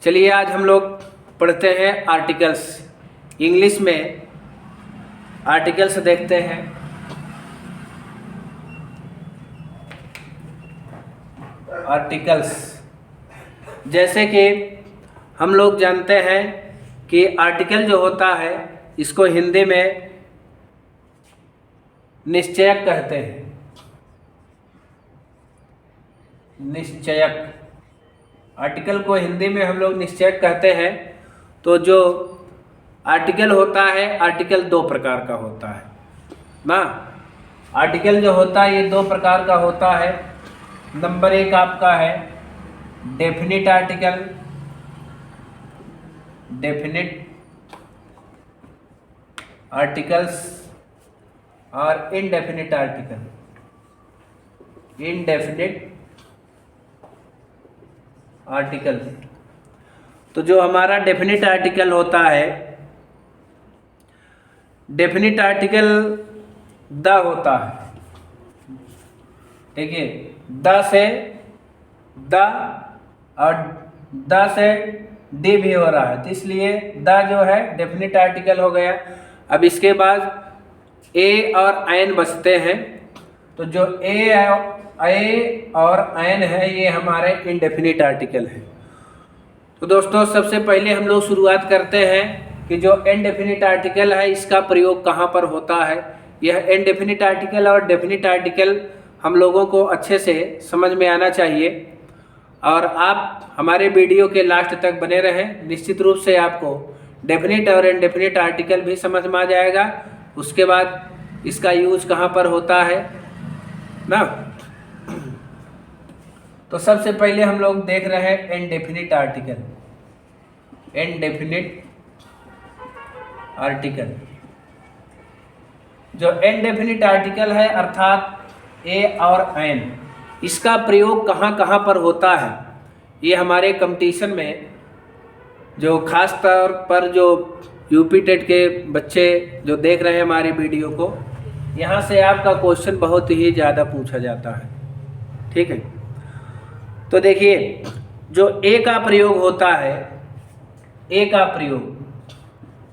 चलिए आज हम लोग पढ़ते हैं आर्टिकल्स। इंग्लिश में आर्टिकल्स देखते हैं। आर्टिकल्स जैसे कि हम लोग जानते हैं कि आर्टिकल जो होता है इसको हिंदी में निश्चयक कहते हैं। निश्चयक, आर्टिकल को हिंदी में हम लोग निश्चयक कहते हैं। तो जो आर्टिकल होता है, आर्टिकल दो प्रकार का होता है ना। आर्टिकल जो होता है ये दो प्रकार का होता है। नंबर एक आपका है डेफिनिट आर्टिकल, डेफिनिट आर्टिकल्स और इनडेफिनिट आर्टिकल, इनडेफिनिट आर्टिकल। तो जो हमारा डेफिनिट आर्टिकल होता है, डेफिनिट आर्टिकल द होता है। देखिए द से द और द से डी भी हो रहा है, तो इसलिए द जो है डेफिनिट आर्टिकल हो गया। अब इसके बाद ए और एन बचते हैं। तो जो ए और एन है ये हमारे इनडेफिनिट आर्टिकल है। तो दोस्तों सबसे पहले हम लोग शुरुआत करते हैं कि जो इनडेफिनिट आर्टिकल है इसका प्रयोग कहाँ पर होता है। यह इनडेफिनिट आर्टिकल और डेफिनिट आर्टिकल हम लोगों को अच्छे से समझ में आना चाहिए और आप हमारे वीडियो के लास्ट तक बने रहें। निश्चित रूप से आपको डेफिनिट और इनडेफिनिट आर्टिकल भी समझ में आ जाएगा। उसके बाद इसका यूज कहाँ पर होता है ना। तो सबसे पहले हम लोग देख रहे हैं इनडेफिनिट आर्टिकल। इनडेफिनिट आर्टिकल, जो इनडेफिनिट आर्टिकल है अर्थात ए और एन, इसका प्रयोग कहाँ कहाँ पर होता है ये हमारे कंपटीशन में जो खास तौर पर जो यूपी टेट के बच्चे जो देख रहे हैं हमारी वीडियो को, यहाँ से आपका क्वेश्चन बहुत ही ज़्यादा पूछा जाता है। ठीक है, तो देखिए जो ए का प्रयोग होता है, ए का प्रयोग,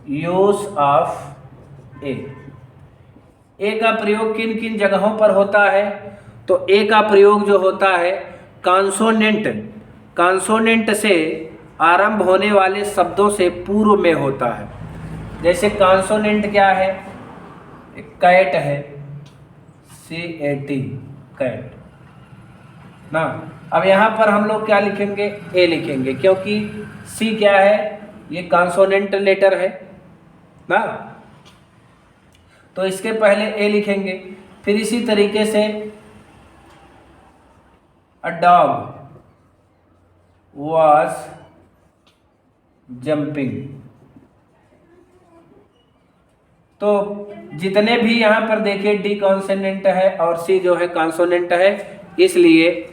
यूज ऑफ ए, ए का प्रयोग किन किन जगहों पर होता है। तो ए का प्रयोग जो होता है कॉन्सोनेंट, कॉन्सोनेंट से आरंभ होने वाले शब्दों से पूर्व में होता है। जैसे कॉन्सोनेंट क्या है, कैट है, CAT, कैट ना। अब यहाँ पर हम लोग क्या लिखेंगे, ए लिखेंगे, क्योंकि सी क्या है, ये कॉन्सोनेंट लेटर है ना, तो इसके पहले ए लिखेंगे। फिर इसी तरीके से अ डॉग वाज जंपिंग। तो जितने भी यहाँ पर देखिए डी कॉन्सोनेंट है और सी जो है कॉन्सोनेंट है, इसलिए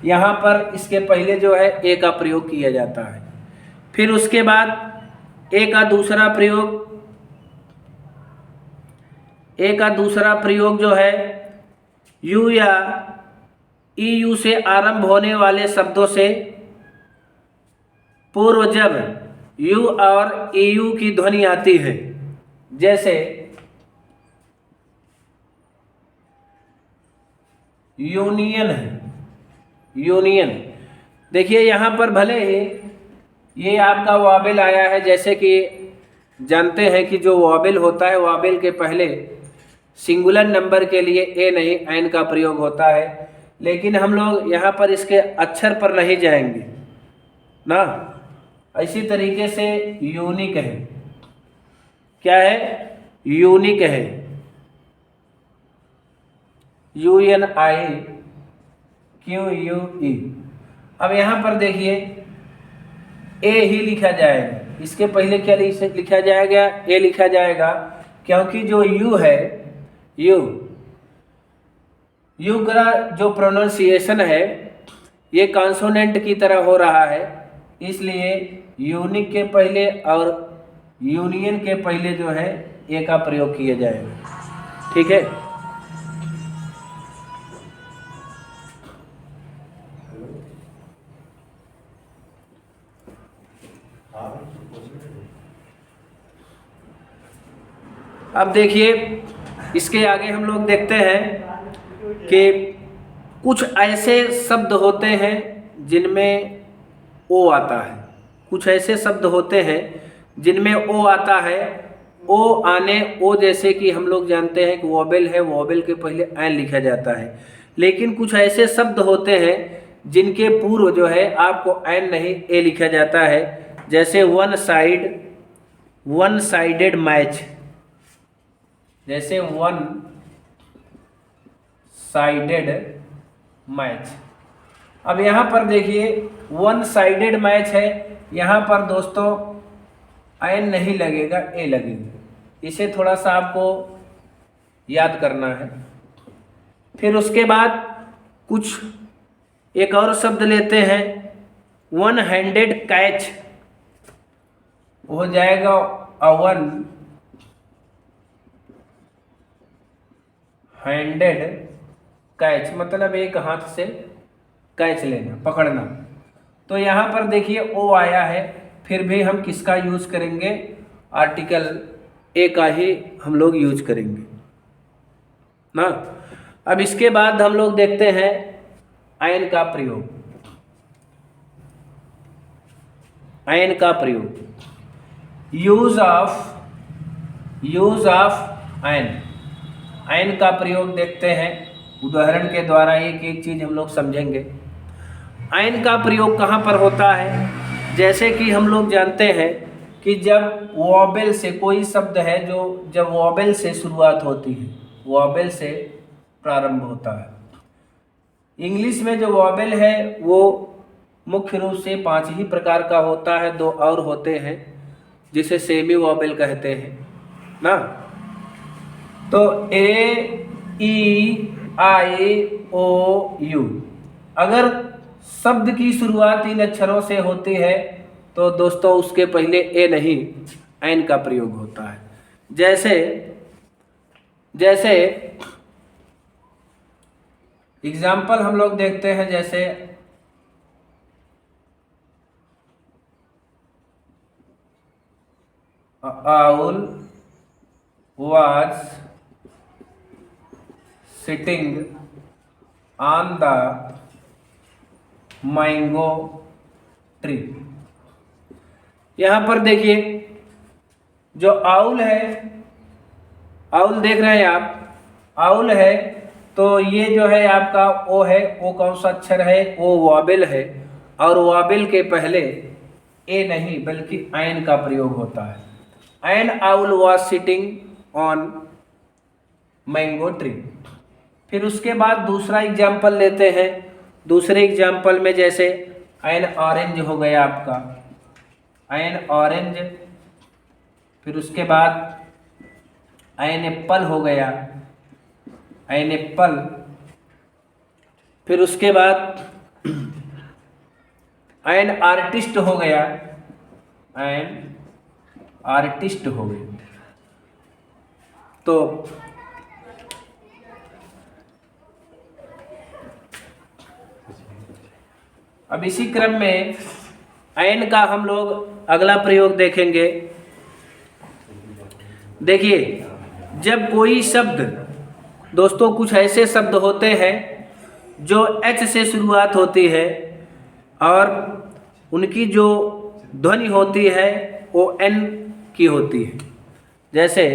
यहाँ पर इसके पहले जो है ए का प्रयोग किया जाता है। फिर उसके बाद ए का दूसरा प्रयोग, ए का दूसरा प्रयोग जो है यू या EU से आरंभ होने वाले शब्दों से पूर्व जब यू और EU की ध्वनि आती है, जैसे यूनियन है, यूनियन। देखिए यहाँ पर भले ही ये आपका वॉवेल आया है, जैसे कि जानते हैं कि जो वॉवेल होता है वॉवेल के पहले सिंगुलर नंबर के लिए ए नहीं एन का प्रयोग होता है, लेकिन हम लोग यहाँ पर इसके अक्षर पर नहीं जाएंगे ना। इसी तरीके से यूनिक है, क्या है, यूनिक है, UNIQUE। अब यहाँ पर देखिए ए ही लिखा जाएगा, इसके पहले क्या लिखा जाएगा, ए लिखा जाएगा, क्योंकि जो यू है, यू का जो प्रोनाउंसिएशन है ये कॉन्सोनेंट की तरह हो रहा है, इसलिए यूनिक के पहले और यूनियन के पहले जो है ए का प्रयोग किया जाएगा। ठीक है, अब देखिए, इसके आगे हम लोग देखते हैं कि कुछ ऐसे शब्द होते हैं जिनमें ओ आता है, कुछ ऐसे शब्द होते हैं जिनमें ओ आता है। ओ आने, ओ जैसे कि हम लोग जानते हैं कि वॉवेल है, वॉवेल के पहले ऐन लिखा जाता है। लेकिन कुछ ऐसे शब्द होते हैं जिनके पूर्व जो है आपको ऐन नहीं ए लिखा जाता है। जैसे वन साइडेड मैच, जैसे वन साइडेड मैच। अब यहाँ पर देखिए वन साइडेड मैच है, यहाँ पर दोस्तों ऐन नहीं लगेगा, ए लगेगा। इसे थोड़ा सा आपको याद करना है। फिर उसके बाद कुछ एक और शब्द लेते हैं, वन हैंडेड कैच, हो जाएगा वन हैंडेड कैच, मतलब एक हाथ से कैच लेना, पकड़ना। तो यहाँ पर देखिए ओ आया है, फिर भी हम किसका यूज करेंगे, आर्टिकल ए का ही हम लोग यूज करेंगे ना। अब इसके बाद हम लोग देखते हैं ऐन का प्रयोग। ऐन का प्रयोग, यूज ऑफ ऐन। ऐन का प्रयोग देखते हैं उदाहरण के द्वारा, एक एक चीज हम लोग समझेंगे। ऐन का प्रयोग कहाँ पर होता है, जैसे कि हम लोग जानते हैं कि जब वॉवेल से कोई शब्द है जो जब वॉवेल से शुरुआत होती है, वॉवेल से प्रारंभ होता है। इंग्लिश में जो वॉवेल है वो मुख्य रूप से 5 ही प्रकार का होता है, 2 और होते हैं जिसे सेमी वॉवेल कहते हैं ना। तो ए, ई, आई, ओ, यू। अगर शब्द की शुरुआत इन अक्षरों से होती है तो दोस्तों उसके पहले ए नहीं, ऐन का प्रयोग होता है। जैसे एग्जाम्पल हम लोग देखते हैं, जैसे owl was sitting on the mango tree। यहाँ पर देखिए जो आउल है, आउल देख रहे हैं आप, आउल है तो ये जो है आपका ओ है। ओ कौन सा अक्षर है, ओ वॉवेल है, और वॉवेल के पहले ए नहीं बल्कि ऐन का प्रयोग होता है। N owl was sitting on mango tree. फिर उसके बाद दूसरा एग्जाम्पल लेते हैं। दूसरे एग्जाम्पल में जैसे एन ऑरेंज हो गया आपका, एन ऑरेंज। फिर उसके बाद एन एप्पल हो गया, एन एप्पल। फिर उसके बाद एन आर्टिस्ट हो गया, एन आर्टिस्ट हो गए। तो अब इसी क्रम में ऐन का हम लोग अगला प्रयोग देखेंगे। देखिए जब कोई शब्द, दोस्तों कुछ ऐसे शब्द होते हैं जो एच से शुरुआत होती है और उनकी जो ध्वनि होती है वो एन की होती है। जैसे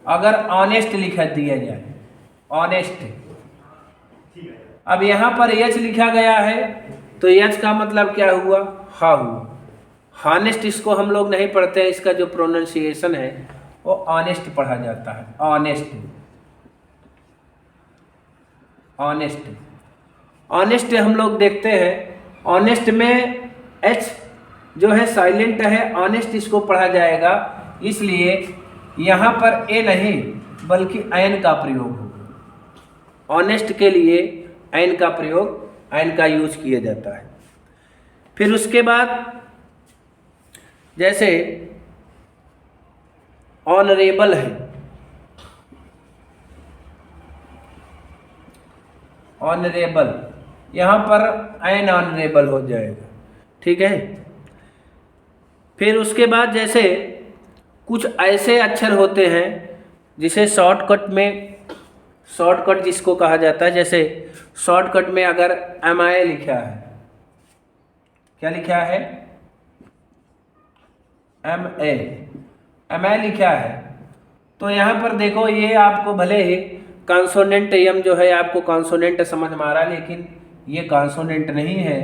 अगर ऑनेस्ट लिखा दिया जाए, ऑनेस्ट, अब यहाँ पर एच लिखा गया है तो एच का मतलब क्या हुआ, हा हुआ। हॉनेस्ट इसको हम लोग नहीं पढ़ते हैं, इसका जो प्रोनाउंसिएशन है वो ऑनेस्ट पढ़ा जाता है, ऑनेस्ट, ऑनेस्ट। ऑनेस्ट हम लोग देखते हैं, ऑनेस्ट में एच जो है साइलेंट है, ऑनेस्ट इसको पढ़ा जाएगा, इसलिए यहाँ पर ए नहीं बल्कि ऐन का प्रयोग होगा। ऑनेस्ट के लिए ऐन का प्रयोग, ऐन का यूज किया जाता है। फिर उसके बाद जैसे ऑनरेबल है, ऑनरेबल, यहाँ पर ऐन ऑनरेबल हो जाएगा, ठीक है। फिर उसके बाद जैसे कुछ ऐसे अक्षर होते हैं जिसे शॉर्टकट जिसको कहा जाता है, जैसे शॉर्टकट में अगर MI लिखा है, क्या लिखा है, MI लिखा है, तो यहाँ पर देखो ये आपको भले ही कॉन्सोनेंट यम जो है आपको कॉन्सोनेंट समझ में आ रहा है, लेकिन ये कॉन्सोनेंट नहीं है,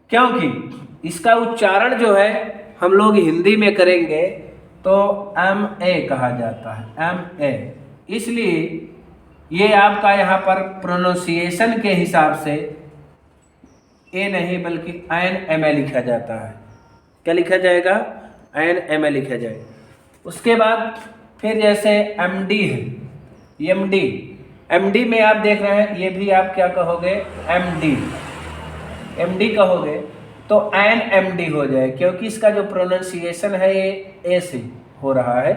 क्योंकि इसका उच्चारण जो है हम लोग हिंदी में करेंगे तो MA कहा जाता है, MA। इसलिए ये आपका यहाँ पर प्रोनाउंसिएशन के हिसाब से ए नहीं बल्कि INMA लिखा जाता है। क्या लिखा जाएगा, INMA लिखा जाएगा। उसके बाद फिर जैसे MD है, MD में आप देख रहे हैं, ये भी आप क्या कहोगे, MD कहोगे तो INMD हो जाए, क्योंकि इसका जो प्रोनाउंसिएशन है ये ए से हो रहा है,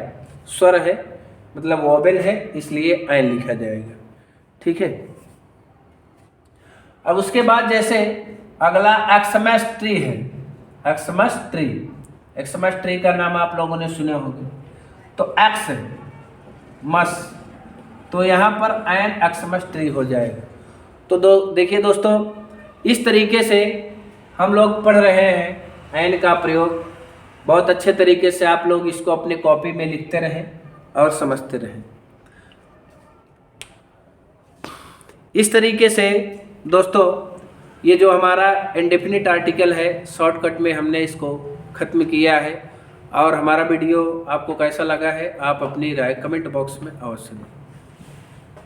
स्वर है, मतलब वोवेल है, इसलिए आयन लिखा जाएगा। ठीक है। अब उसके बाद जैसे अगला एक्समस ट्री है, एक्समस ट्री का नाम आप लोगों ने सुने होंगे। तो एक्समस, तो यहाँ पर आयन एक्समस ट्री हो जाएगा। तो देखिए दोस्तों, इस तरीके से हम लोग पढ़ रहे हैं आयन का प्रयोग। बहुत अच्छे तरीके से आप लोग इसको अपने कॉपी में लिखते रहें और समझते रहें। इस तरीके से दोस्तों ये जो हमारा इंडेफिनिट आर्टिकल है, शॉर्टकट में हमने इसको ख़त्म किया है। और हमारा वीडियो आपको कैसा लगा है, आप अपनी राय कमेंट बॉक्स में अवश्य दें।